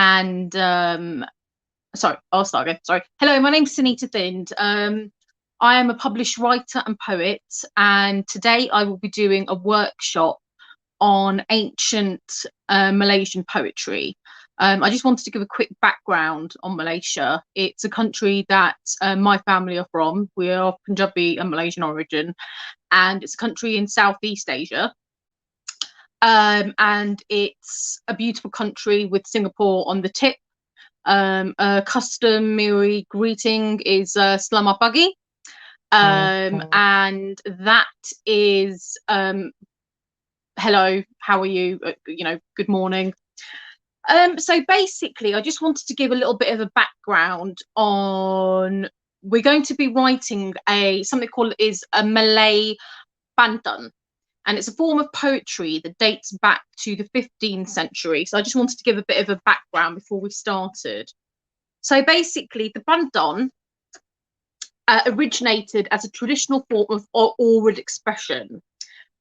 And sorry, I'll start again. Sorry. Hello, my name's Sunita Thind. I am a published writer and poet, and today I will be doing a workshop on ancient Malaysian poetry. I just wanted to give a quick background on Malaysia. It's a country that my family are from. We are Punjabi and Malaysian origin, and it's a country in Southeast Asia. And it's a beautiful country with Singapore on the tip. A customary greeting is Selamat pagi. And that is hello, how are you? Good morning. So basically, I just wanted to give a little bit of a background on. We're going to be writing something called a Malay pantun, and it's a form of poetry that dates back to the 15th century. So I just wanted to give a bit of a background before we started. So basically, the pantun originated as a traditional form of oral expression.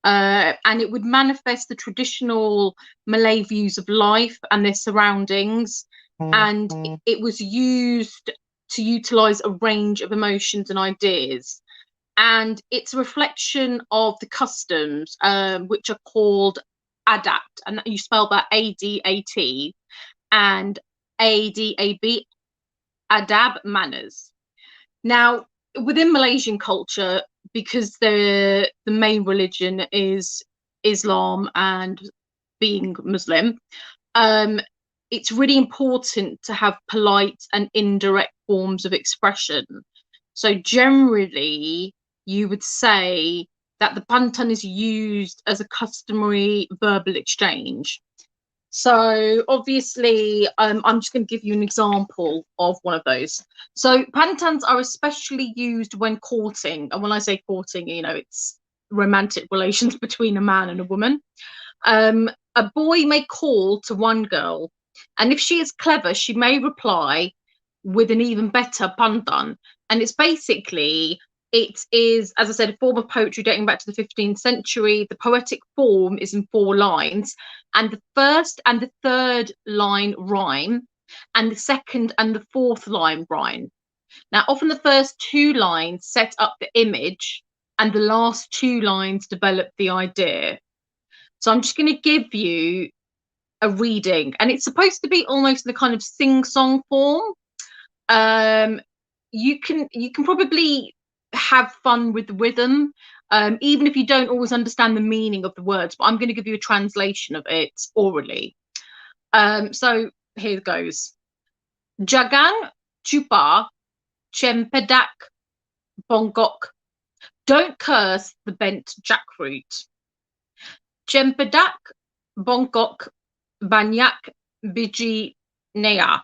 And it would manifest the traditional Malay views of life and their surroundings. And it was used to utilize a range of emotions and ideas. And it's a reflection of the customs, which are called adapt. And you spell that A-D-A-T and A-D-A-B, adab, manners. Now, within Malaysian culture, because the main religion is Islam and being Muslim, it's really important to have polite and indirect forms of expression. So generally, you would say that the pantun is used as a customary verbal exchange. So obviously, I'm just going to give you an example of one of those. So pantuns are especially used when courting. And when I say courting, it's romantic relations between a man and a woman. A boy may call to one girl, and if she is clever, she may reply with an even better pantun. And it's basically, it is, as I said, a form of poetry dating back to the 15th century. The poetic form is in 4 lines, and the first and the third line rhyme, and the second and the fourth line rhyme. Now, often the first 2 lines set up the image, and the last 2 lines develop the idea. So I'm just going to give you a reading, and it's supposed to be almost the kind of sing-song form. You can probably have fun with the rhythm, even if you don't always understand the meaning of the words, but I'm going to give you a translation of it orally. So here goes. Jangan cupa cempedak bongkok. Don't curse the bent jackfruit. Cempedak bongkok banyak biji nea.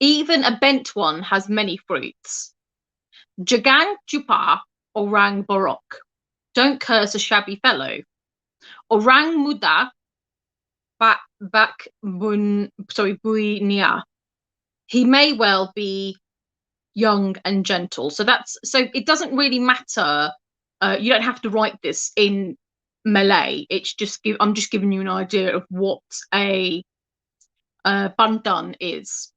Even a bent one has many fruits. Jangan cupa orang borok. Don't curse a shabby fellow. Orang muda bui nia. He may well be young and gentle. So it doesn't really matter. You don't have to write this in Malay. It's just I'm just giving you an idea of what a pantun is.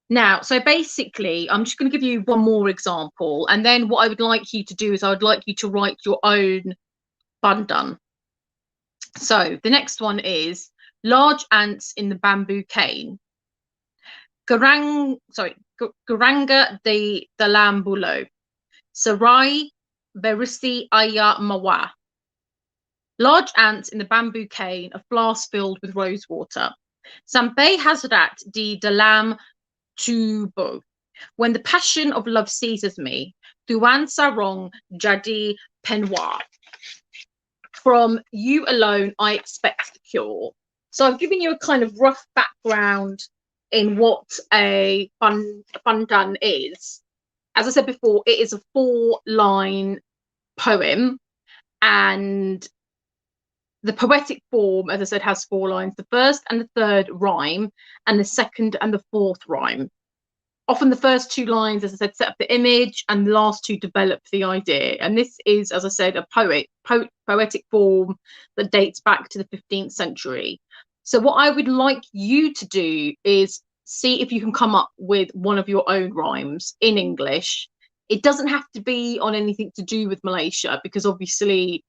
Now, so basically, I'm just going to give you one more example, and then what I would like you to do is I would like you to write your own pantun. So the next one is large ants in the bamboo cane. Garanga de dalam bulo. Sarai berisi ayat mawa. Large ants in the bamboo cane, a flask filled with rose water. Sampai hasrat di dalam tubuh. When the passion of love seizes me, Tuan sarong jadi penwa. From you alone, I expect the cure. So I've given you a kind of rough background in what a pantun is. As I said before, it is a 4-line poem, and the poetic form, as I said, has 4 lines. The first and the third rhyme, and the second and the fourth rhyme. Often the first 2 lines, as I said, set up the image, and the last 2 develop the idea. And this is, as I said, a poetic form that dates back to the 15th century. So what I would like you to do is see if you can come up with one of your own rhymes in English. It doesn't have to be on anything to do with Malaysia, because obviously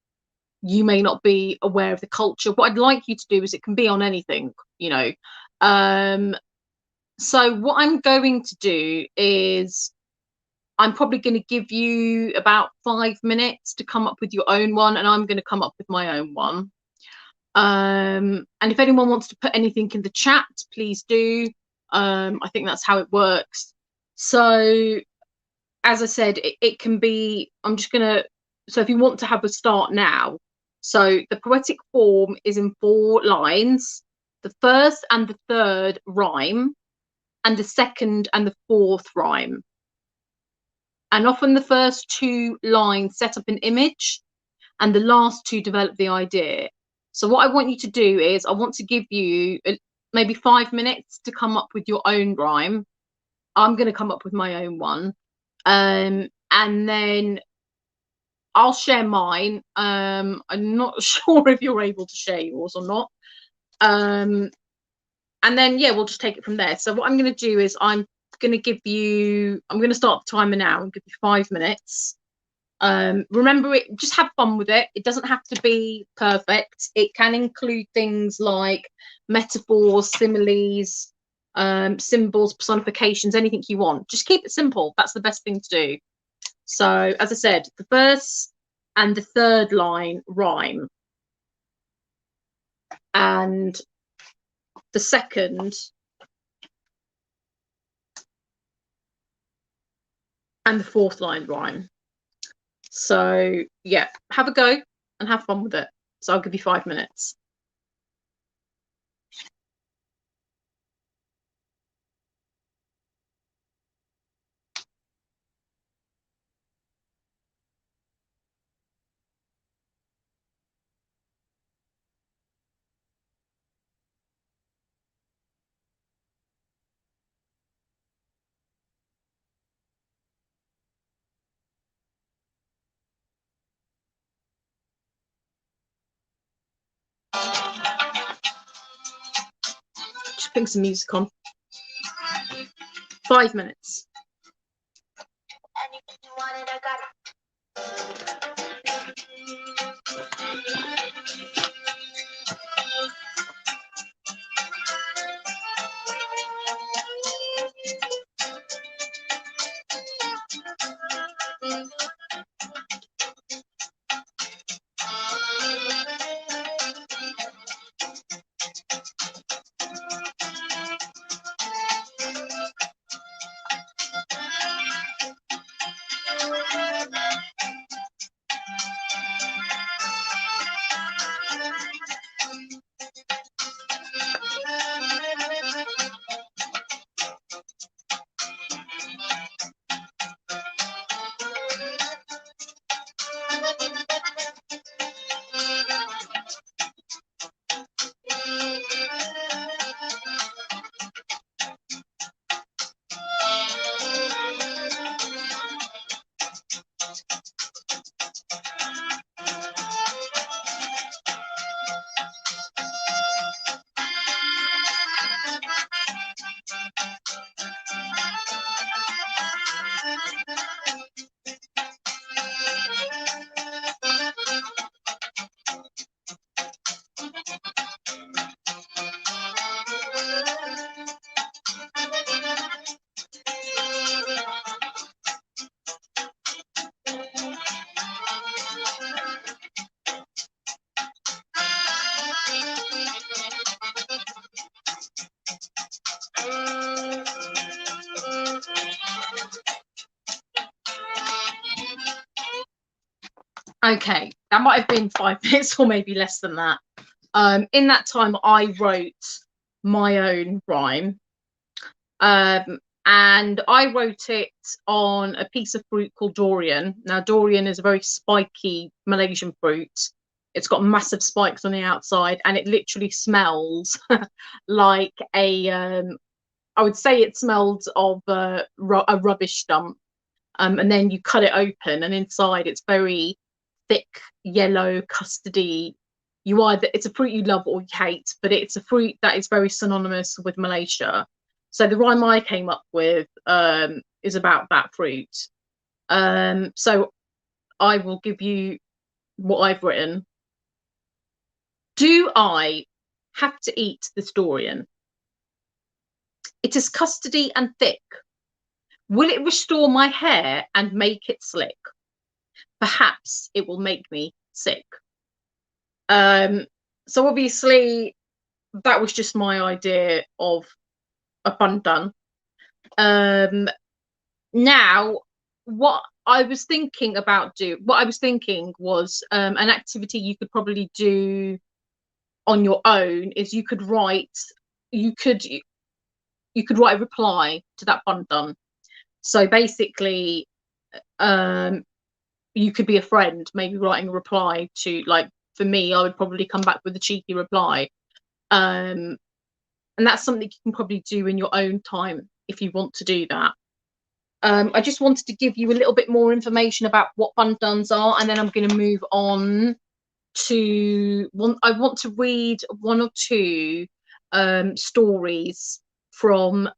you may not be aware of the culture. What I'd like you to do is, it can be on anything, you know. So what I'm going to do is, I'm probably going to give you about 5 minutes to come up with your own one, and I'm going to come up with my own one. And if anyone wants to put anything in the chat, please do. I think that's how it works. So as I said, it can be, I'm just gonna, so if you want to have a start now, so the poetic form is in 4 lines. The first and the third rhyme, and the second and the fourth rhyme. And often the first 2 lines set up an image, and the last 2 develop the idea. So what I want you to do is, I want to give you maybe 5 minutes to come up with your own rhyme. I'm going to come up with my own one. And then I'll share mine. I'm not sure if you're able to share yours or not. And then, yeah, we'll just take it from there. So what I'm going to do is, I'm going to start the timer now and give you 5 minutes. Remember, it, just have fun with it. It doesn't have to be perfect. It can include things like metaphors, similes, symbols, personifications, anything you want. Just keep it simple. That's the best thing to do. So as I said, the first and the third line rhyme, and the second and the fourth line rhyme. So yeah, have a go and have fun with it. So I'll give you 5 minutes. Just putting some music on. 5 minutes. Okay, that might have been 5 minutes or maybe less than that. In that time, I wrote my own rhyme. And I wrote it on a piece of fruit called durian. Now, durian is a very spiky Malaysian fruit. It's got massive spikes on the outside, and it literally smells like a, I would say it smells of a rubbish dump. And then you cut it open, and inside it's very thick, yellow, custardy. It's a fruit you love or you hate, but it's a fruit that is very synonymous with Malaysia. So the rhyme I came up with is about that fruit. So I will give you what I've written. Do I have to eat this durian? It is custody and thick. Will it restore my hair and make it slick? Perhaps it will make me sick. So obviously that was just my idea of a pandan. Now what I was thinking was an activity you could probably do on your own is you could write a reply to that pandan. So basically you could be a friend, maybe writing a reply to, like, for me, I would probably come back with a cheeky reply. And that's something you can probably do in your own time if you want to do that. I just wanted to give you a little bit more information about what pandans are, and then I'm going to move on to one. I want to read one or two stories from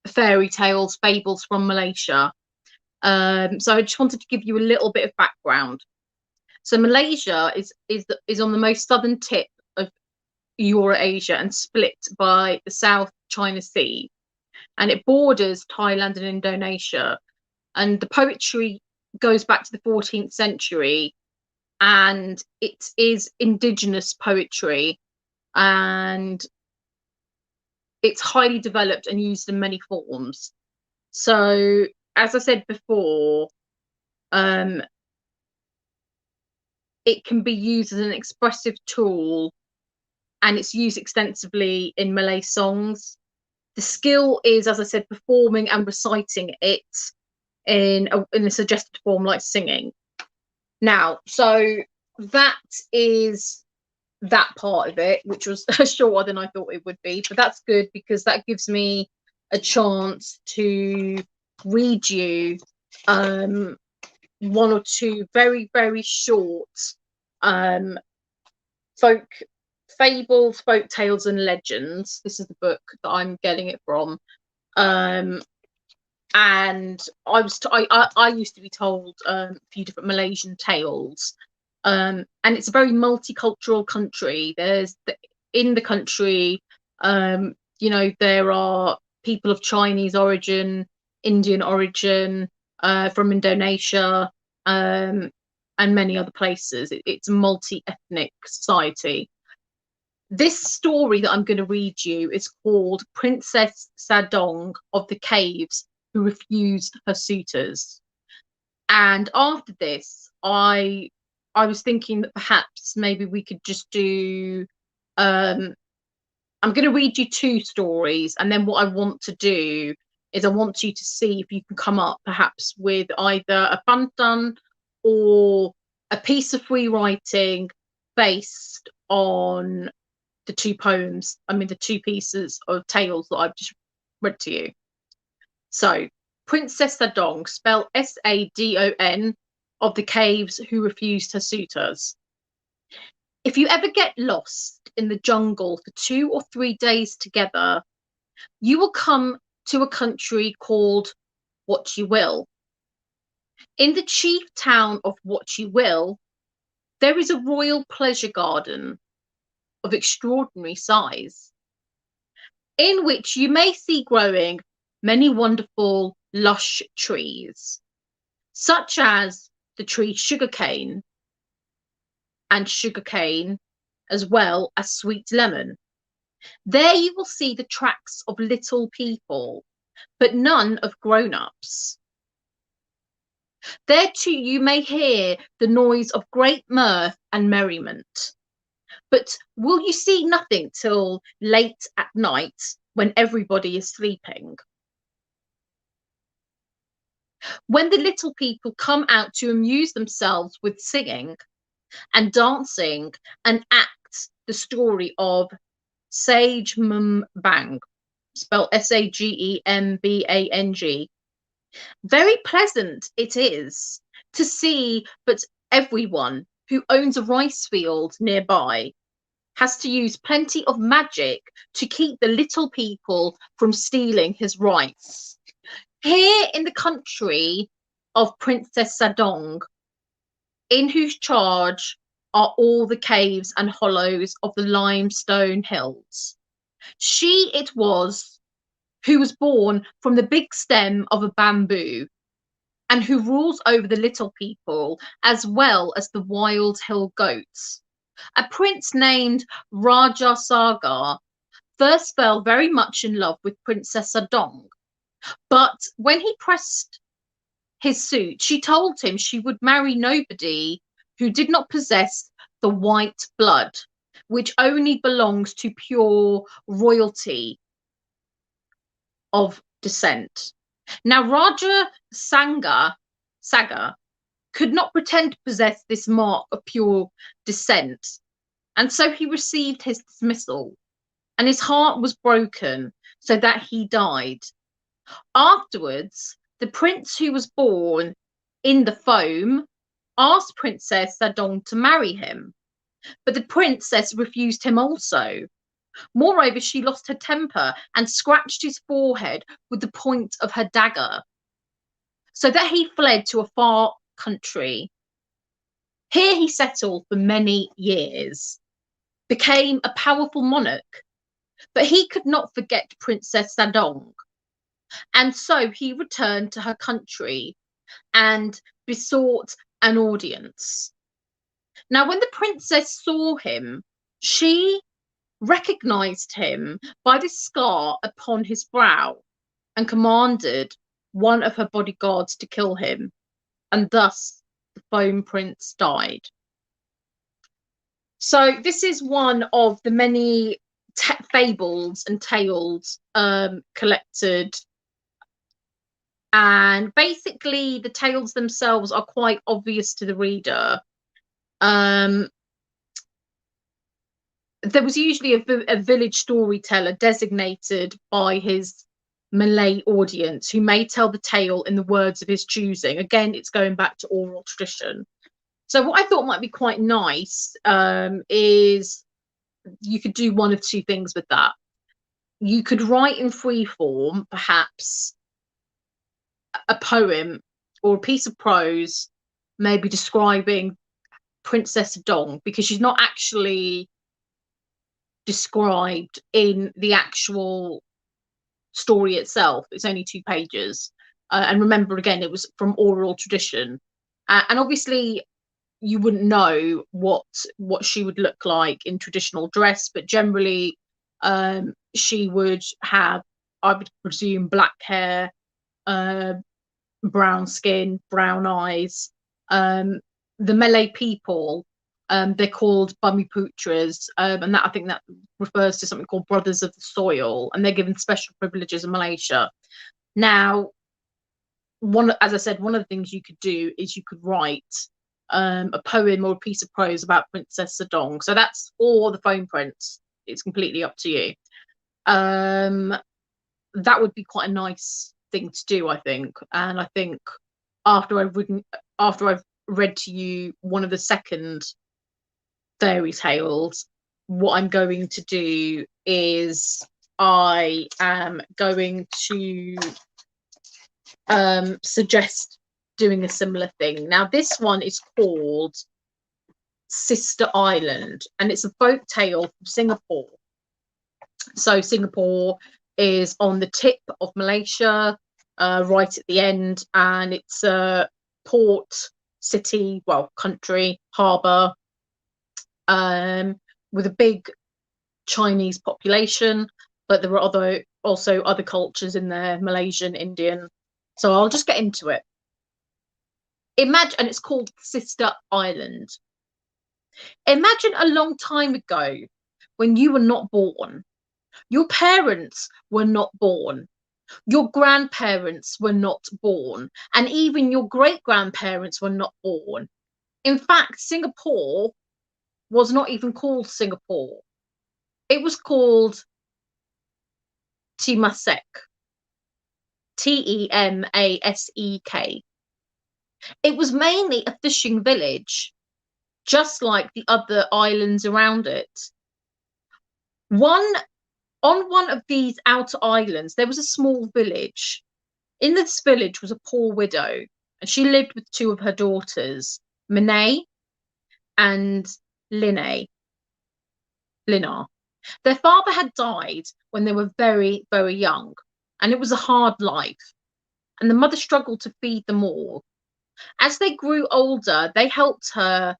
fairy tales, fables from Malaysia. So I just wanted to give you a little bit of background. So Malaysia is on the most southern tip of Eurasia and split by the South China Sea, and it borders Thailand and Indonesia. And the poetry goes back to the 14th century, and it is indigenous poetry, and it's highly developed and used in many forms. So, as I said before, it can be used as an expressive tool, and it's used extensively in Malay songs. The skill is, as I said, performing and reciting it in a suggested form like singing. Now, so that is that part of it, which was shorter than I thought it would be, but that's good because that gives me a chance to read you one or two very, very short folk fables, folk tales and legends. This is the book that I'm getting it from. And I used to be told a few different Malaysian tales, and it's a very multicultural country. In the country, there are people of Chinese origin, Indian origin, from Indonesia, and many other places. It's a multi-ethnic society. This story that I'm going to read you is called Princess Sadong of the Caves Who Refused Her Suitors. And after this, I was thinking that perhaps maybe we could just do I'm going to read you two stories, and then what I want to do is I want you to see if you can come up perhaps with either a pantan or a piece of free writing based on the two the two pieces of tales that I've just read to you. So, Princess Sadong, spelled Sadon, of the Caves Who Refused Her Suitors. If you ever get lost in the jungle for 2 or 3 days together, you will come to a country called What You Will. In the chief town of What You Will, there is a royal pleasure garden of extraordinary size, in which you may see growing many wonderful lush trees, such as the tree sugarcane, and sugarcane, as well as sweet lemon. There you will see the tracks of little people, but none of grown-ups. There too you may hear the noise of great mirth and merriment. But will you see nothing till late at night when everybody is sleeping? When the little people come out to amuse themselves with singing and dancing and act the story of Sage Bang, spelled Sagebang. Very pleasant it is to see, but everyone who owns a rice field nearby has to use plenty of magic to keep the little people from stealing his rights. Here in the country of Princess Sadong, in whose charge are all the caves and hollows of the limestone hills, she it was who was born from the big stem of a bamboo, and who rules over the little people as well as the wild hill goats. A prince named Raja Sagar first fell very much in love with Princess Sadong, but when he pressed his suit, she told him she would marry nobody who did not possess the white blood, which only belongs to pure royalty of descent. Now, Raja Saga could not pretend to possess this mark of pure descent, and so he received his dismissal, and his heart was broken, so that he died. Afterwards, the prince who was born in the foam asked Princess Sadong to marry him, but the princess refused him also. Moreover, she lost her temper and scratched his forehead with the point of her dagger, so that he fled to a far country. Here he settled for many years, became a powerful monarch, but he could not forget Princess Sadong, and so he returned to her country and besought an audience. Now, when the princess saw him, she recognized him by the scar upon his brow and commanded one of her bodyguards to kill him, and thus the foam prince died. So this is one of the many fables and tales collected, and basically the tales themselves are quite obvious to the reader. There was usually a village storyteller designated by his Malay audience who may tell the tale in the words of his choosing. Again, it's going back to oral tradition. So what I thought might be quite nice is you could do one of two things with that. You could write in free form, perhaps a poem or a piece of prose, maybe describing Princess Dong, because she's not actually described in the actual story itself. It's only 2 pages, and remember, again, it was from oral tradition, and obviously you wouldn't know what she would look like in traditional dress, but generally she would have, I would presume, black hair, brown skin, brown eyes. The Malay people, they're called Bumiputras, and that, I think that refers to something called Brothers of the Soil, and they're given special privileges in Malaysia. Now, as I said, one of the things you could do is you could write a poem or a piece of prose about Princess Sadong. So that's all the foam prints. It's completely up to you. That would be quite a nice thing to do, I think. And I think after I've read to you one of the second fairy tales, what I'm going to do is I am going to suggest doing a similar thing. Now, this one is called Sister Island, and it's a folk tale from Singapore. So Singapore is on the tip of Malaysia, right at the end, and it's a port city, well, country, harbour, with a big Chinese population, but there are also other cultures in there, Malaysian, Indian. So I'll just get into it. Imagine, and it's called Sister Island. Imagine a long time ago when you were not born, your parents were not born, your grandparents were not born, and even your great-grandparents were not born. In fact, Singapore was not even called Singapore. It was called Temasek. Temasek. It was mainly a fishing village, just like the other islands around it. One On one of these outer islands, there was a small village. In this village was a poor widow, and she lived with two of her daughters, Minay and Linay. Linar. Their father had died when they were very, very young, and it was a hard life, and the mother struggled to feed them all. As they grew older, they helped her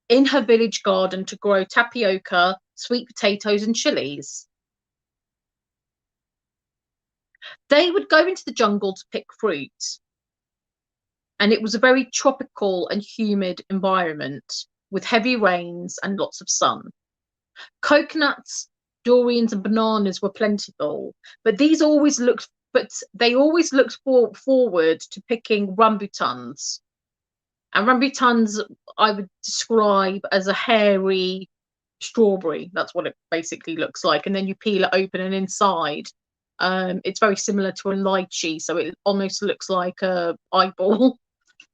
in her village garden to grow tapioca, sweet potatoes, and chilies. They would go into the jungle to pick fruit, and it was a very tropical and humid environment with heavy rains and lots of sun. Coconuts, durians, and bananas were plentiful, but they always looked forward to picking rambutans. And rambutans I would describe as a hairy strawberry. That's what it basically looks like. And then you peel it open, and inside, it's very similar to a lychee, so it almost looks like a eyeball.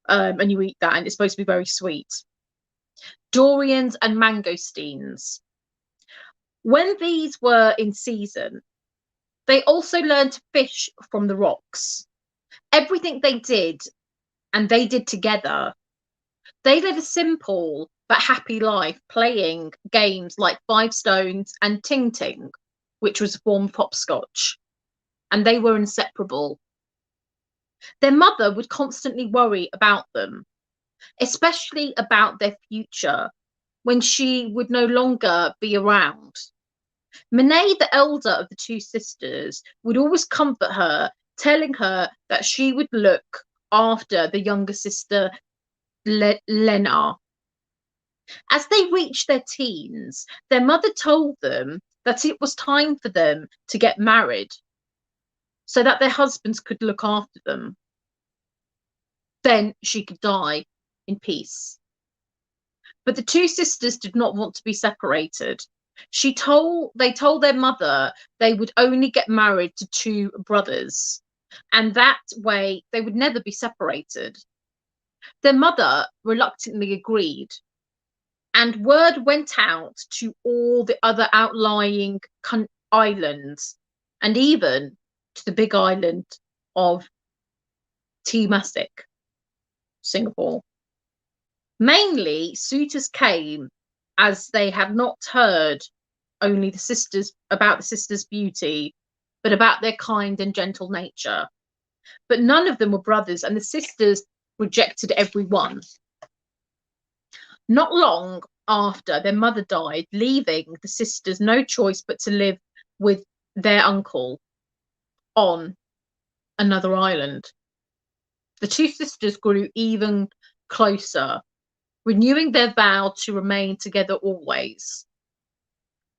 And you eat that, and it's supposed to be very sweet. Durians and mangosteens. When these were in season, they also learned to fish from the rocks. Everything they did, and they did together. They led a simple but happy life, playing games like Five Stones and Ting Ting, which was a form of hopscotch, and they were inseparable. Their mother would constantly worry about them, especially about their future, when she would no longer be around. Minay, the elder of the two sisters, would always comfort her, telling her that she would look after the younger sister, Lena. As they reached their teens, their mother told them that it was time for them to get married so that their husbands could look after them. Then she could die in peace. But the two sisters did not want to be separated. They told their mother they would only get married to two brothers, and that way they would never be separated. Their mother reluctantly agreed, and word went out to all the other outlying islands, and even to the big island of Temasek, Singapore. Mainly, suitors came as they had not heard only about the sisters' beauty, but about their kind and gentle nature. But none of them were brothers, and the sisters rejected everyone. Not long after, their mother died, leaving the sisters no choice but to live with their uncle on another island. The two sisters grew even closer, renewing their vow to remain together always.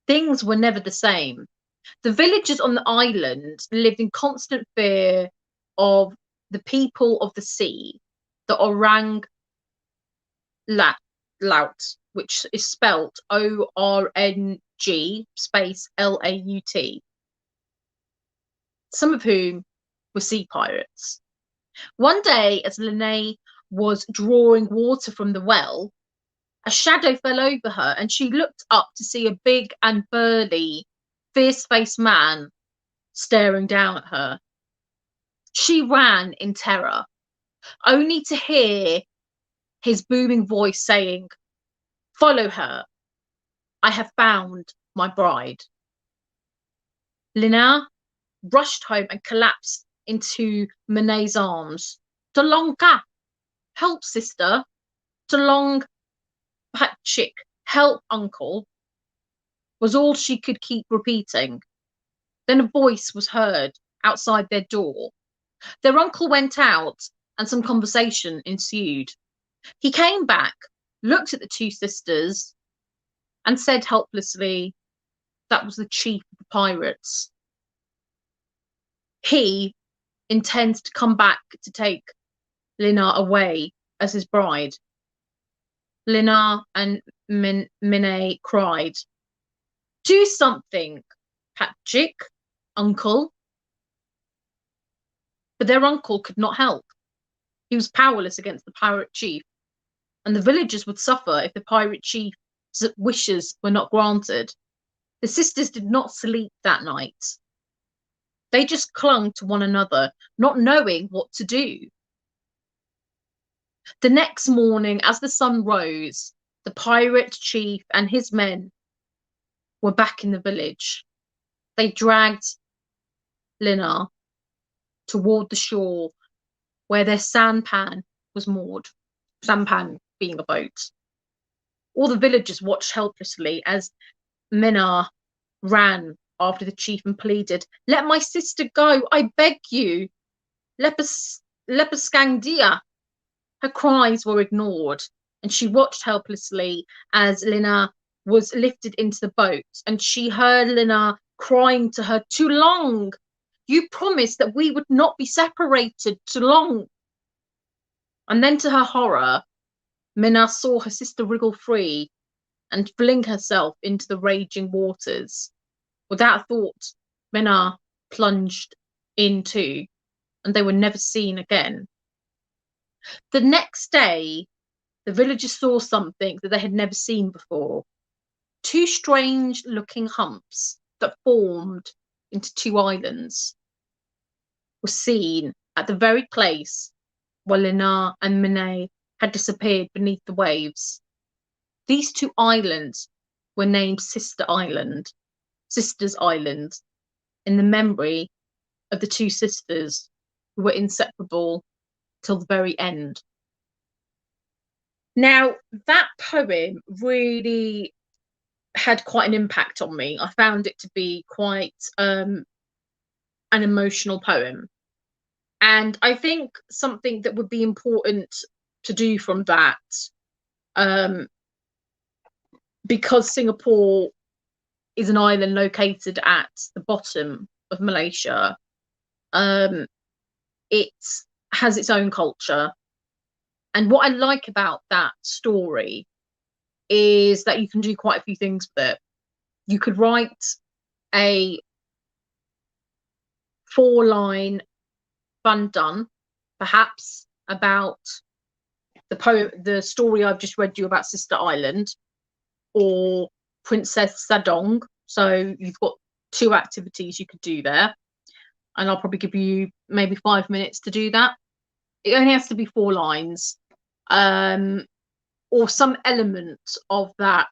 Things were never the same. The villagers on the island lived in constant fear of the people of the sea, the orang laut, which is spelt ORNG space LAUT, some of whom were sea pirates. One day, as Linay was drawing water from the well, a shadow fell over her, and she looked up to see a big and burly, fierce-faced man staring down at her. She ran in terror, only to hear his booming voice saying, "Follow her. I have found my bride." Lina rushed home and collapsed into Minay's arms. "Tolongka, help, sister. Tolong Patchik, help, uncle," was all she could keep repeating. Then a voice was heard outside their door. Their uncle went out, and some conversation ensued. He came back, looked at the two sisters, and said helplessly, "That was the chief of the pirates. He intends to come back to take Lina away as his bride." Lina and Minay cried, "Do something, Patrick, uncle." But their uncle could not help. He was powerless against the pirate chief, and the villagers would suffer if the pirate chief's wishes were not granted. The sisters did not sleep that night. They just clung to one another, not knowing what to do. The next morning, as the sun rose, the pirate chief and his men were back in the village. They dragged Lina toward the shore where their sampan was moored. Sampan being a boat. All the villagers watched helplessly as Minna ran after the chief and pleaded, "Let my sister go, I beg you. Lepaskangdia." Her cries were ignored, and she watched helplessly as Lina was lifted into the boat, and she heard Lina crying to her, "Too long! You promised that we would not be separated too long." And then to her horror, Minna saw her sister wriggle free and fling herself into the raging waters. Without thought, Minna plunged in too, and they were never seen again. The next day, the villagers saw something that they had never seen before. Two strange looking humps that formed into two islands were seen at the very place where Lina and Minna had disappeared beneath the waves. These two islands were named Sisters Island, in the memory of the two sisters who were inseparable till the very end. Now, that poem really had quite an impact on me. I found it to be quite an emotional poem. And I think something that would be important to do from that, because Singapore is an island located at the bottom of Malaysia, it has its own culture. And what I like about that story is that you can do quite a few things with it. You could write a 4-line fun done, perhaps, about the story I've just read you about Sister Island, or Princess Sadong. So you've got 2 activities you could do there, and I'll probably give you maybe 5 minutes to do that. It only has to be 4 lines, or some element of that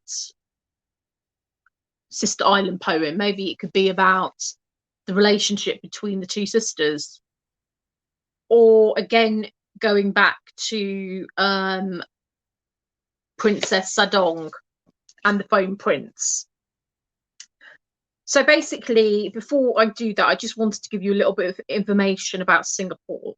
Sister Island poem. Maybe it could be about the relationship between the 2 sisters, or again going back to Princess Sadong and the Foam Prince. So basically, before I do that, I just wanted to give you a little bit of information about Singapore.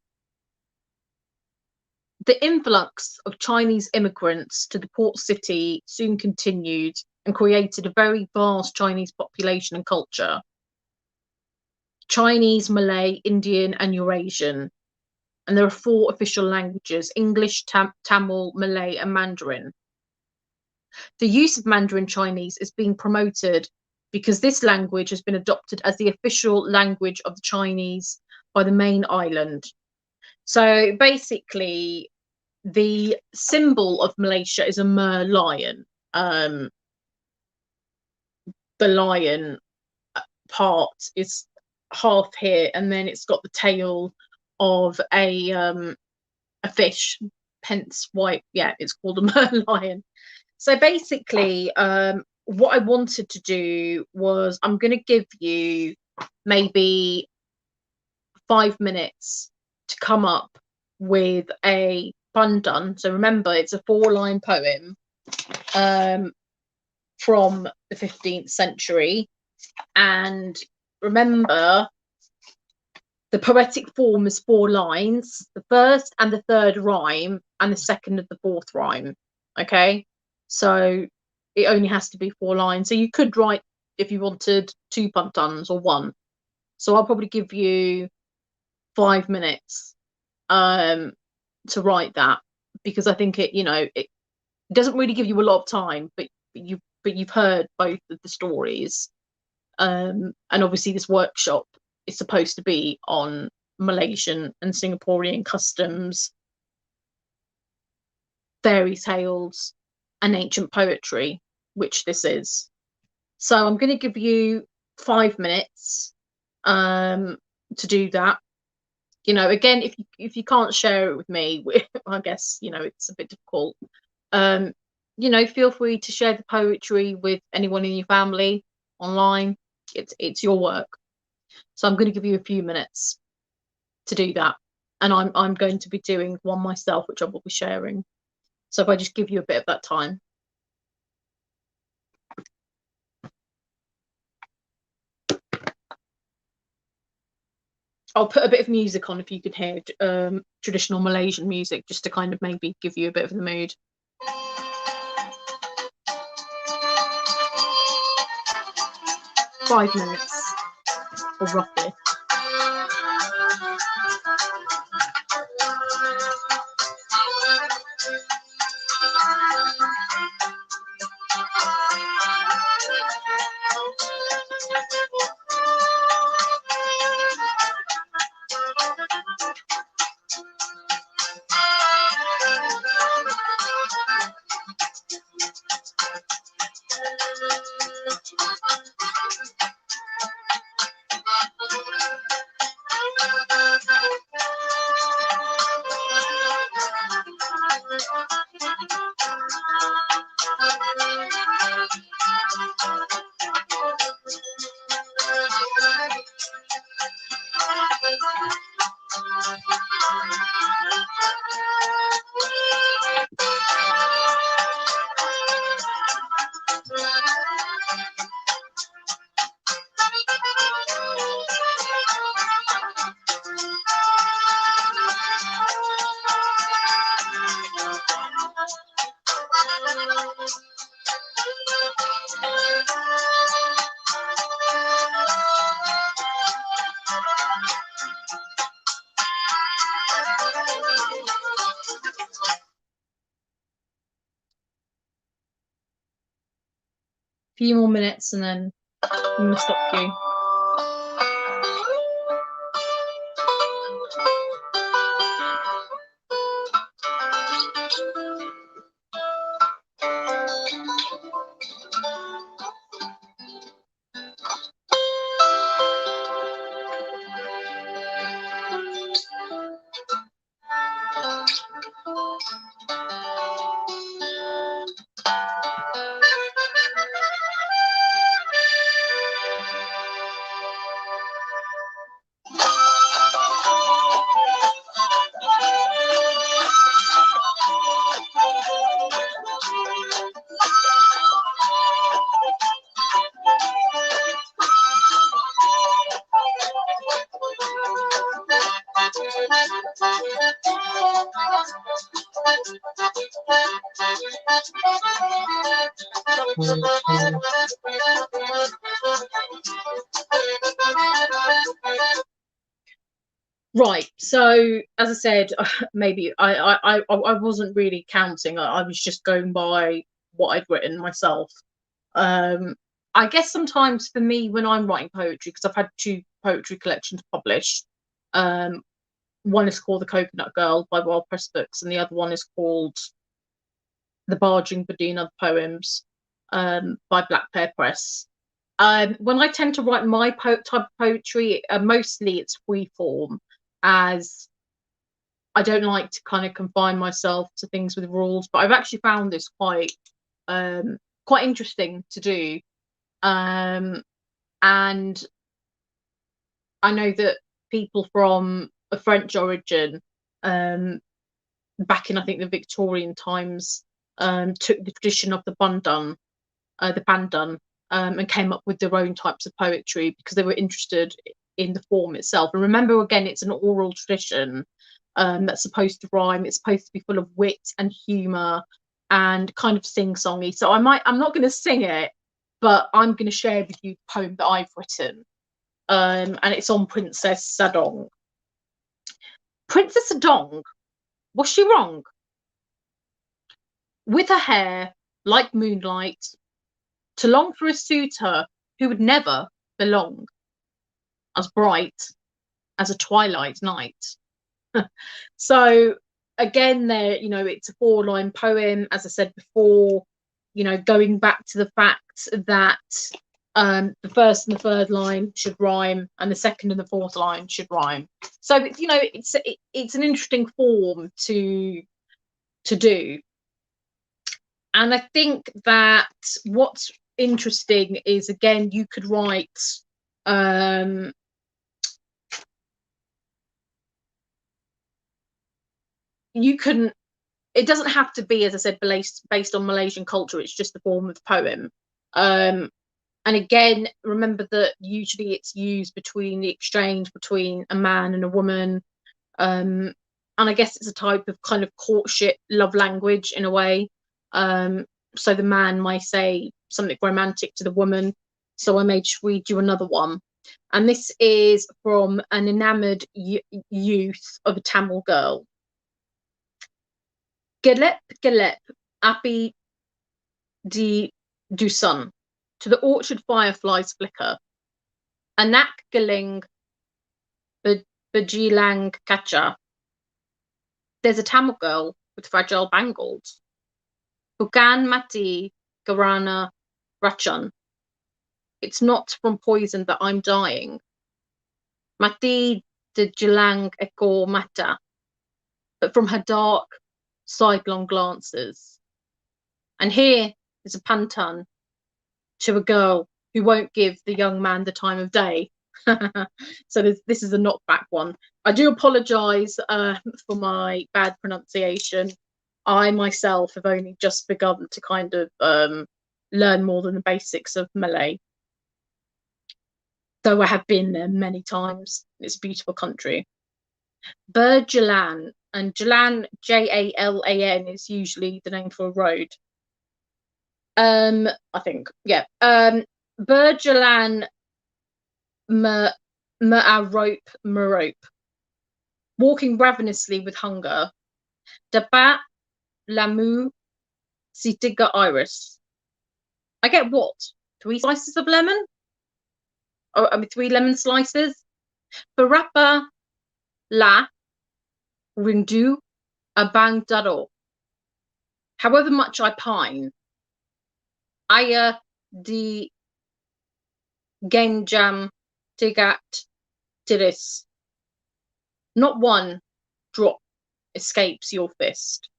The influx of Chinese immigrants to the port city soon continued and created a very vast Chinese population and culture. Chinese, Malay, Indian, and Eurasian. And there are 4 official languages: English, Tamil, Malay, and Mandarin. The use of Mandarin Chinese is being promoted because this language has been adopted as the official language of the Chinese by the main island. So basically, the symbol of Malaysia is a merlion. The lion part is half here, and then it's got the tail of a fish, hence why, yeah, it's called a merlion. So basically, what I wanted to do was, I'm going to give you maybe 5 minutes to come up with a fun done. So remember, it's a 4-line poem from the 15th century. And remember, the poetic form is 4 lines, the first and the third rhyme, and the second and the fourth rhyme. Okay, so it only has to be 4 lines. So you could write, if you wanted, 2 fun duns or 1. So I'll probably give you 5 minutes to write that, because I think it doesn't really give you a lot of time, but you've heard both of the stories, and obviously this workshop is supposed to be on Malaysian and Singaporean customs, fairy tales, and ancient poetry, which this is. So I'm going to give you 5 minutes to do that. You know, again, if you can't share it with me, I guess, you know, it's a bit difficult. You know, feel free to share the poetry with anyone in your family online. It's your work. So I'm going to give you a few minutes to do that. And I'm going to be doing one myself, which I will be sharing. So if I just give you a bit of that time. I'll put a bit of music on if you can hear traditional Malaysian music, just to kind of maybe give you a bit of the mood. Five minutes, or roughly. Few more minutes and then I'm going to stop you. Right, so as I said, maybe I wasn't really counting. I was just going by what I'd written myself. I guess sometimes for me when I'm writing poetry, because I've had 2 poetry collections published. One is called The Coconut Girl by Wild Press Books, and the other one is called The Barging Bedina Poems by Black Pear Press. When I tend to write my type of poetry, mostly it's free form, as I don't like to kind of confine myself to things with rules. But I've actually found this quite interesting to do, and I know that people from a French origin, back in I think the Victorian times, took the tradition of the bandun, and came up with their own types of poetry because they were interested in the form itself. And remember, again, it's an oral tradition that's supposed to rhyme. It's supposed to be full of wit and humour and kind of sing-songy. So I'm not going to sing it, but I'm going to share with you the poem that I've written, and it's on Princess Sadong. Princess Sadong, was she wrong? With her hair like moonlight, to long for a suitor who would never belong, as bright as a twilight night. So again, there, you know, it's a 4-line poem, as I said before, you know, going back to the fact that the first and the third line should rhyme, and the second and the fourth line should rhyme. So you know, it's an interesting form to do. And I think that what's interesting is, again, you could write it doesn't have to be, as I said, based on Malaysian culture. It's just the form of the poem. And again, remember that usually it's used between the exchange between a man and a woman. And I guess it's a type of kind of courtship love language in a way. So the man might say something romantic to the woman. So I may just read you another one. And this is from an enamoured youth of a Tamil girl. Gelep, gelep, api di dusun, to the orchard fireflies flicker. Anak galing bajilang kacha. There's a Tamil girl with fragile bangles. Bukan mati garana racun. It's not from poison that I'm dying. Mati de jelang ekor mata, but from her dark, sidelong glances. And here is a pantan to a girl who won't give the young man the time of day. So this is a knockback one. I do apologise for my bad pronunciation. I myself have only just begun to kind of learn more than the basics of Malay. Though I have been there many times. It's a beautiful country. Berjalan, and Jalan, Jalan, is usually the name for a road. I think, yeah. Berjalan merope, walking ravenously with hunger. Dapat lamu si tiga iris. I get what? 3 slices of lemon? Oh, I mean 3 lemon slices. Berapa la rindu abang daro. However much I pine. Ayah di genjam tigat tiris. Not one drop escapes your fist.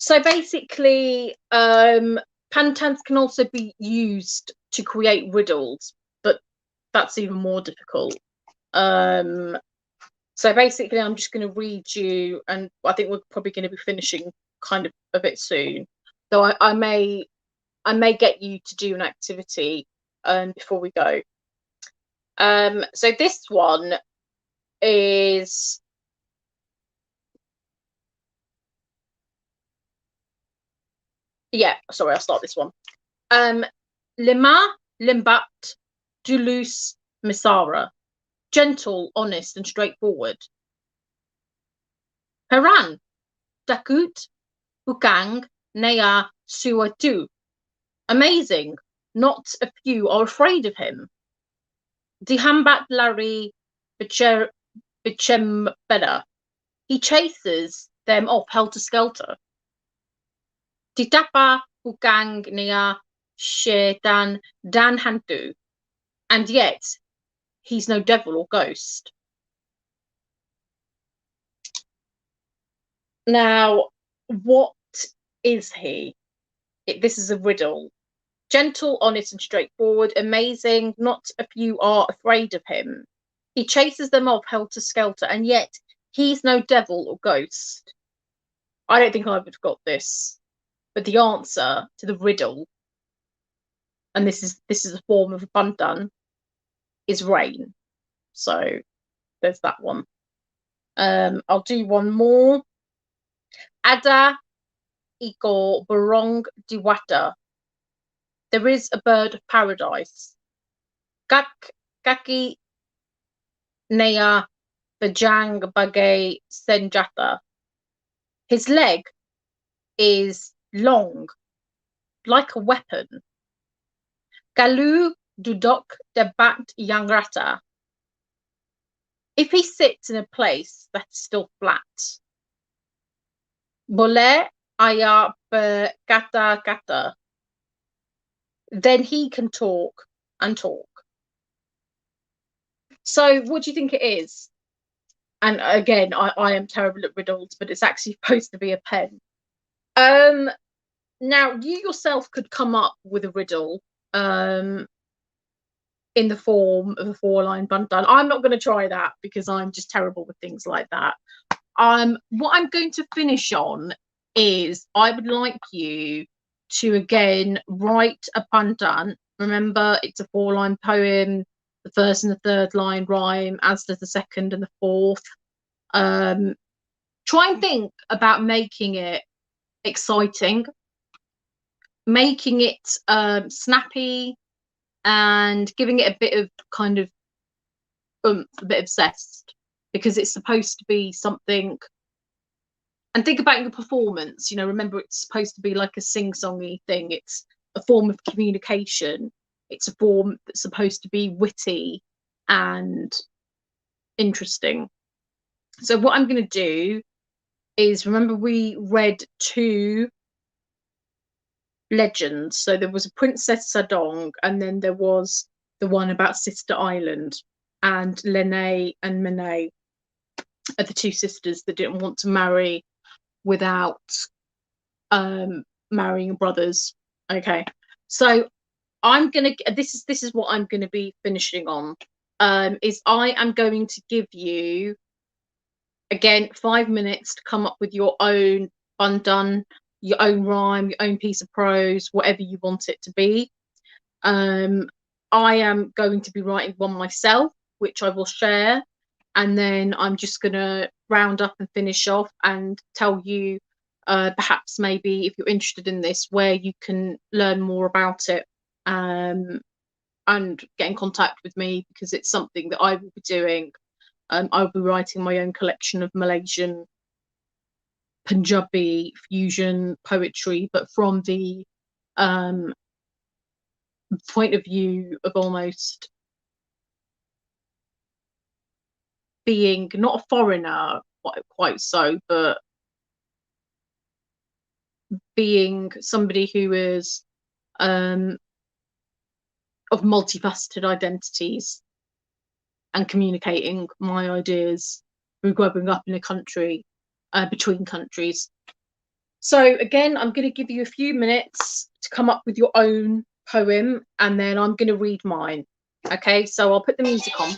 So basically, pantans can also be used to create riddles, but that's even more difficult. So basically, I'm just going to read you, and I think we're probably going to be finishing kind of a bit soon. So I may get you to do an activity before we go. So this one is, yeah, sorry, I'll start this one. Lima limbat dulus misara, gentle, honest, and straightforward. Heran dakut bukang nea suatu, amazing, not a few are afraid of him. Dihambat lari bichembeda, he chases them off helter-skelter. Ditapa bukang nea shetan dan hantu, and yet he's no devil or ghost. Now, what is he? This is a riddle. Gentle, honest, and straightforward, amazing, not a few are afraid of him. He chases them off helter-skelter, and yet he's no devil or ghost. I don't think I would have got this, but the answer to the riddle, and this is a form of a pantan, is rain. So there's that one. I'll do one more. Ada iko barong diwata. There is a bird of paradise. Kaki nea bajang bagay senjata. His leg is long, like a weapon. Galu dudok debat yang rata. If he sits in a place that is still flat. Boleh ayah berkata-kata. then he can talk and talk. So what do you think it is? And again, I am terrible at riddles, but it's actually supposed to be a pen. Now you yourself could come up with a riddle in the form of a 4-line bundle. I'm not going to try that because I'm just terrible with things like that. What I'm going to finish on is I would like you to again write a pandan. Remember, it's a 4-line poem. The first and the third line rhyme, as does the second and the fourth. Try and think about making it exciting, making it snappy, and giving it a bit of kind of a bit of zest, because it's supposed to be something. And think about your performance, you know, remember it's supposed to be like a sing-songy thing. It's a form of communication. It's a form that's supposed to be witty and interesting. So what I'm going to do is, remember we read 2 legends. So there was a Princess Sadong, and then there was the one about Sister Island, and Lene and Monet are the 2 sisters that didn't want to marry without marrying brothers. Okay, so I'm gonna, this is what I'm gonna be finishing on, is I am going to give you again 5 minutes to come up with your own undone, your own rhyme, your own piece of prose, whatever you want it to be. I am going to be writing one myself, which I will share, and then I'm just going to round up and finish off and tell you perhaps maybe if you're interested in this, where you can learn more about it, and get in contact with me, because it's something that I will be doing. I'll be writing my own collection of Malaysian Punjabi fusion poetry, but from the point of view of almost being not a foreigner quite so, but being somebody who is of multifaceted identities, and communicating my ideas through growing up in a country, between countries. So again, I'm going to give you a few minutes to come up with your own poem, and then I'm going to read mine. Okay, so I'll put the music on.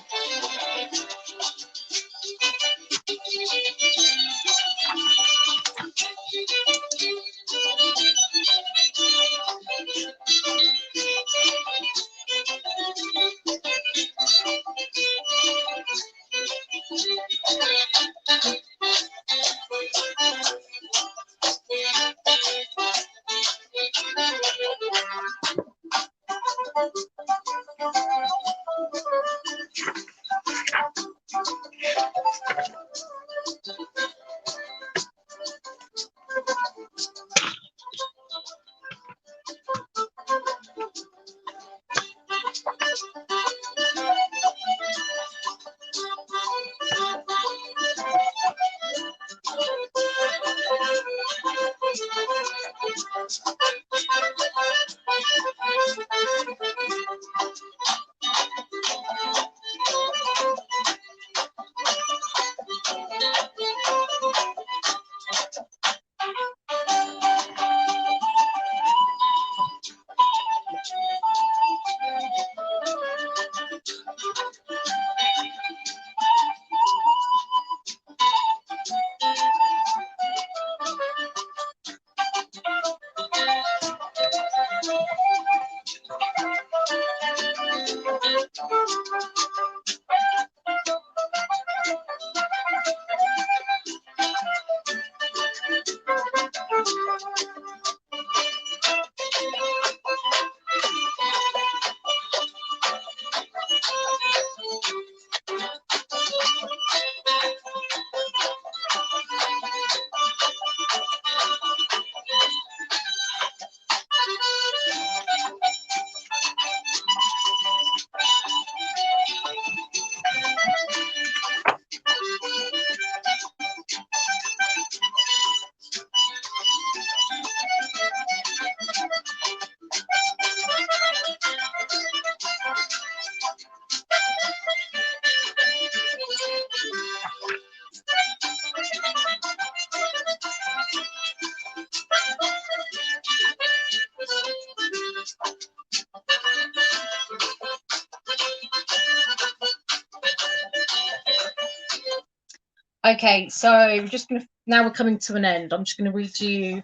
Okay, so we're just gonna now we're coming to an end. I'm just gonna read you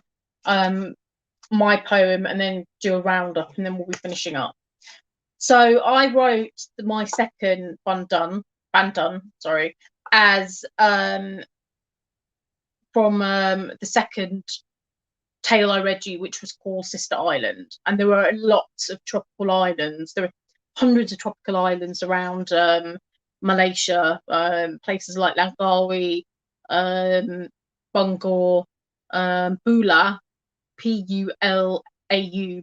my poem and then do a roundup, and then we'll be finishing up. So I wrote my second Bandung, sorry, as from the second tale I read you, which was called Sister Island. And there were lots of tropical islands. There are hundreds of tropical islands around Malaysia, places like Langkawi, Bungor, Bula, Pulau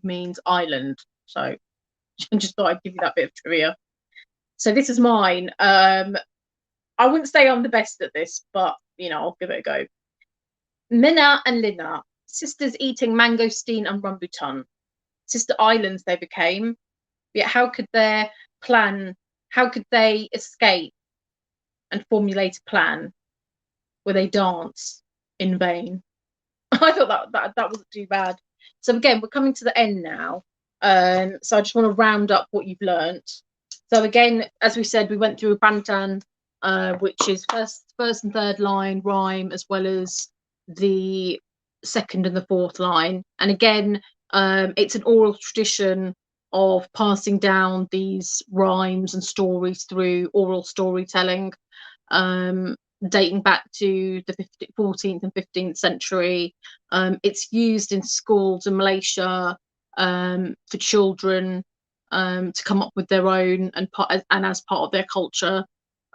means island. So I just thought I'd give you that bit of trivia. So this is mine. I wouldn't say I'm the best at this, but you know, I'll give it a go. Minna and Lina, sisters eating mangosteen and rambutan. Sister islands they became, yet how could they escape and formulate a plan where they dance in vain? I thought that wasn't too bad. So again, we're coming to the end now. So I just want to round up what you've learnt. So again, as we said, we went through a Bantan, which is first and third line rhyme, as well as the second and the fourth line. And again, it's an oral tradition of passing down these rhymes and stories through oral storytelling, dating back to the 14th and 15th century. It's used in schools in Malaysia for children to come up with their own and as part of their culture.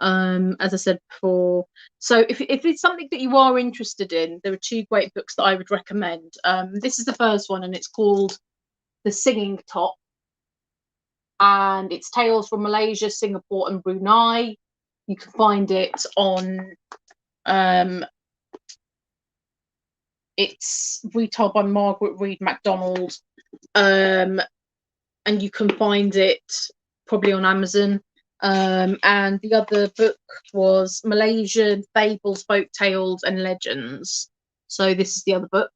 As I said before, so if it's something that you are interested in, there are two great books that I would recommend. This is the first one, and it's called The Singing Top, and it's tales from Malaysia, Singapore, and Brunei. You can find it on it's retold by Margaret Reed MacDonald, and you can find it probably on Amazon. And the other book was Malaysian Fables, Folk Tales and Legends. So this is the other book.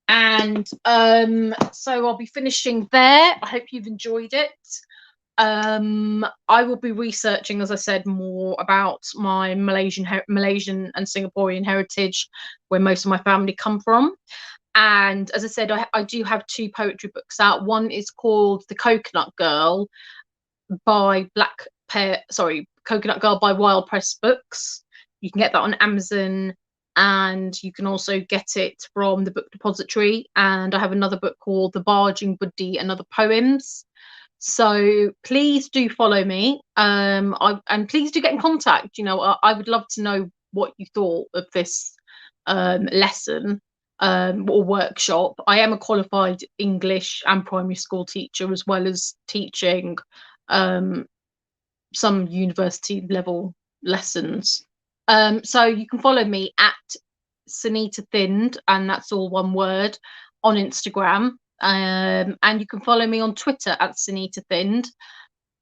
And so I'll be finishing there. I hope you've enjoyed it. I will be researching, as I said, more about my Malaysian and Singaporean heritage, where most of my family come from. And as I said, I do have two poetry books out. One is called The Coconut Girl by Coconut Girl by Wild Press Books. You can get that on Amazon, and you can also get it from the Book Depository. And I have another book called The Barging Buddhi and Other Poems. So please do follow me, and please do get in contact. You know, I would love to know what you thought of this lesson or workshop. I am a qualified English and primary school teacher, as well as teaching some university level lessons. So you can follow me at Sunita Thind, and that's all one word, on Instagram. And you can follow me on Twitter at Sunita Thind.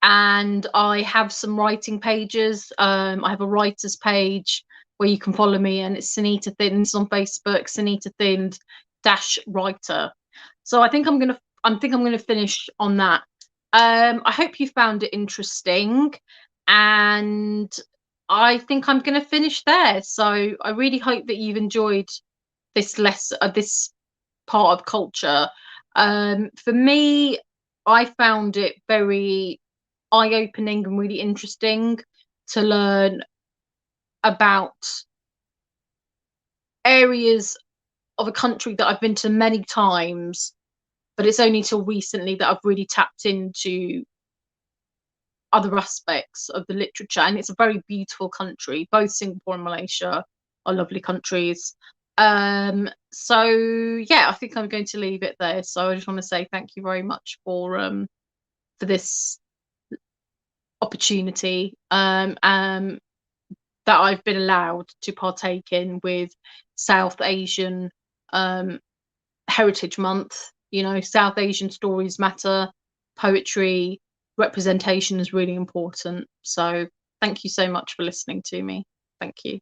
And I have some writing pages. I have a writer's page where you can follow me, and it's Sunita Thind on Facebook, Sunita Thind -writer. So I think I'm gonna finish on that. I hope you found it interesting, and I think I'm gonna finish there. So I really hope that you've enjoyed this lesson, this part of culture. For me, I found it very eye-opening and really interesting to learn about areas of a country that I've been to many times, but it's only till recently that I've really tapped into other aspects of the literature. And it's a very beautiful country. Both Singapore and Malaysia are lovely countries. So yeah, I think I'm going to leave it there. So I just want to say thank you very much for this opportunity that I've been allowed to partake in with South Asian Heritage Month. You know, South Asian stories matter, poetry, representation is really important. So thank you so much for listening to me. Thank you.